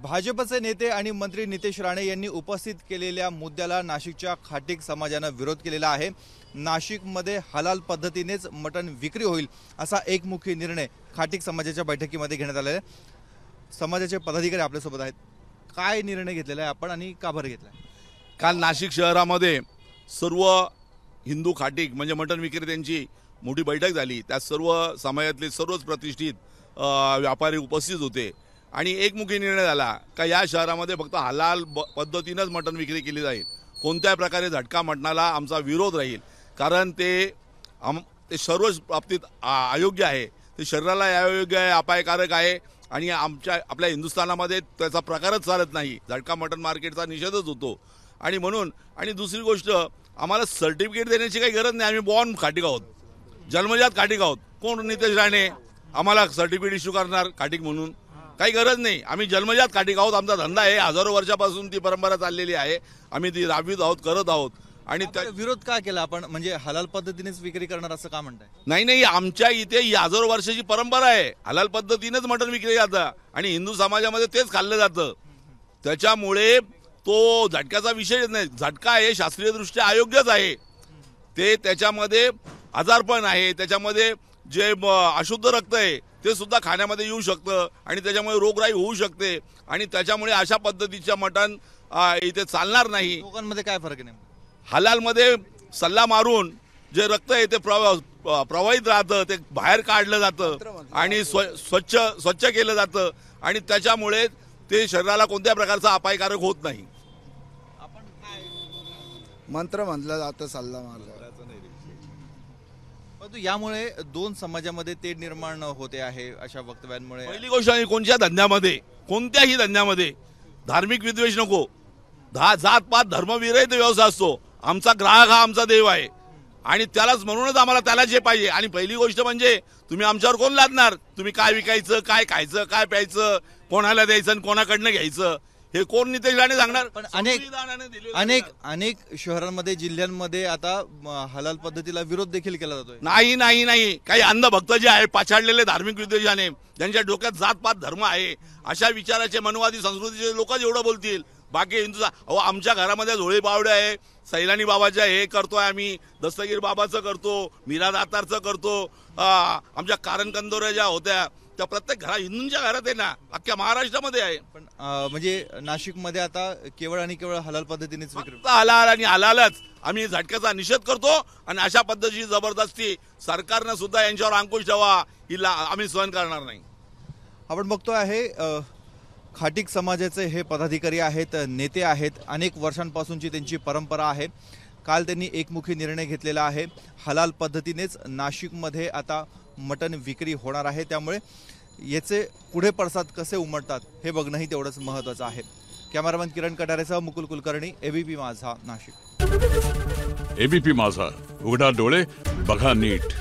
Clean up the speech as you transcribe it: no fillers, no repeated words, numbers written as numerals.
भाजपचे नेते आणि मंत्री नितेश राणे यांनी उपस्थित केलेल्या मुद्द्याला नाशिकच्या खाटीक समाजाने विरोध केलेला आहे। नाशिकमध्ये हलाल पद्धतीनेच मटण विक्री होईल असा एकमुखी निर्णय खाटीक समाजाच्या बैठकीमध्ये घेण्यात आला आहे। समाजाचे पदाधिकारी आपल्या सोबत आहेत। काय निर्णय घेतलेला आहे आपण आणि का बरं घेतला? काल नाशिक शहरामध्ये सर्व हिंदू खाटीक म्हणजे मटण विक्रेत्यांची मोठी बैठक झाली। त्या सर्व समाजातले सर्वच प्रतिष्ठित व्यापारी उपस्थित होते आणि एकमुखी निर्णय झाला का या शहरामध्ये फक्त हलाल पद्धतीनेच मटण विक्री केली जाईल। कोणत्या प्रकारे झटका मटणाला आमचा विरोध राहील, कारण ते सर्वच बाबतीत अयोग्य आहे, ते शरीराला अयोग्य आहे, अपायकारक आहे आणि आपल्या हिंदुस्थानामध्ये त्याचा प्रकारच चालत नाही। झटका मटण मार्केटचा निषेधच होतो आणि म्हणून आणि दुसरी गोष्ट आम्हाला सर्टिफिकेट देण्याची काही गरज नाही। आम्ही बॉर्न खाटीक आहोत, जन्मजात खाटीक आहोत। कोण नितेश राणे आम्हाला सर्टिफिकेट इश्यू करणार खाटीक म्हणून? काही गरज नाही। आम्ही जन्मजात खाटीक आहोत। आमचा धंदा आहे, हजारो वर्षापासून ती परंपरा चाललेली आहे, आम्ही ती राबवित आहोत, करत आहोत। आणि विरोध का केला आपण? म्हणजे हलाल पद्धतीनेच विक्री करणार असं का म्हणताय? नाही, आमच्या इथे हजारो वर्षाची परंपरा आहे, हलाल पद्धतीनेच मटण विक्री जातं आणि हिंदू समाजामध्ये तेच खाल्लं जातं। त्याच्यामुळे तो झटक्याचा विषय नाही। झटका हे शास्त्रीयदृष्ट्या अयोग्यच आहे। ते त्याच्यामध्ये आजारपण आहे, त्याच्यामध्ये जे अशुद्ध रक्त आहे ते सुद्धा खाण्यामध्ये येऊ शकतं आणि त्याच्यामुळे रोगराई होऊ शकते आणि त्याच्यामुळे अशा पद्धतीचं मटण इथे चालणार नाही। लोकांमध्ये काय फरक आहे? हलालमध्ये सल्ला मारून जे रक्त आहे ते प्रवाहित राहतं, ते बाहेर काढलं जातं आणि स्वच्छ केलं जातं आणि त्याच्यामुळे ते शरीराला कोणत्या प्रकारचा अपायकारक होत नाही। मंत्र म्हटलं जातं, सल्ला मारला। परंतु यामुळे दोन समाजामध्ये तेढ निर्माण होते आहे अशा वक्तव्यांमुळे। पहिली गोष्ट आहे, कोणत्या धंद्यामध्ये, कोणत्याही धंद्यामध्ये धार्मिक विद्वेष नको। जात पात धर्मविरहित व्यवसाय असतो। आमचा ग्राहक हा आमचा देव आहे आणि त्यालाच म्हणूनच आम्हाला त्याला जे पाहिजे। आणि पहिली गोष्ट म्हणजे तुम्ही आमच्यावर कोण लादणार? तुम्ही काय विकायचं, काय खायचं, काय प्यायचं, कोणाला द्यायचं आणि कोणाकडनं घ्यायचं हे कोण नितेश राणे सांगणार? पण अनेक शहरांमध्ये, जिल्ह्यांमध्ये आता हलाल पद्धतीला विरोध देखील केला जातोय। नाही, काही अंधभक्त जे आहे पाछाडलेले धार्मिक विद्वेषाने, ज्यांच्या डोक्यात जात पात धर्म आहे, अशा विचाराचे मनवादी संस्कृतीचे लोक जेवढं बोलतील, बाकी हिंदू आमच्या घरामध्ये झोळे बावडे आहे, सैलानी बाबाच्या हे करतोय आम्ही, दस्तगीर बाबाचं करतो, मीरा दातारचं करतो, आमच्या कारण कंदोऱ्या ज्या होत्या त्या प्रत्येक हिंदूंच्या घरात आहे ना, अख्ख्या महाराष्ट्रामध्ये आहे। पण म्हणजे नाशिकमध्ये आता केवळ आणि केवळ हलाल पद्धतीनेच विक्री, हलाल आणि हलालच आम्ही झटक्याचा निषेध करतो आणि अशा पद्धतीची जबरदस्ती सरकारनं सुद्धा यांच्यावर अंकुश ठेवा ही आम्ही सहन करणार नाही। आपण बघतो आहे खाटीक समाजाचे हे पदाधिकारी आहेत, नेते आहेत, अनेक वर्षांपासूनची त्यांची परंपरा आहे। काल त्यांनी एकमुखी निर्णय घेतलेला आहे, हलाल पद्धतीनेच नाशिकमध्ये आता मटण विक्री होणार आहे। त्यामुळे याचे पुढे पडसाद कसे उमटतात हे बघणंही तेवढंच महत्त्वाचं आहे। कॅमेरामॅन किरण कटारेसह मुकुल कुलकर्णी, एबीपी माझा, नाशिक। एबीपी माझा, उघडा डोळे बघा नीट।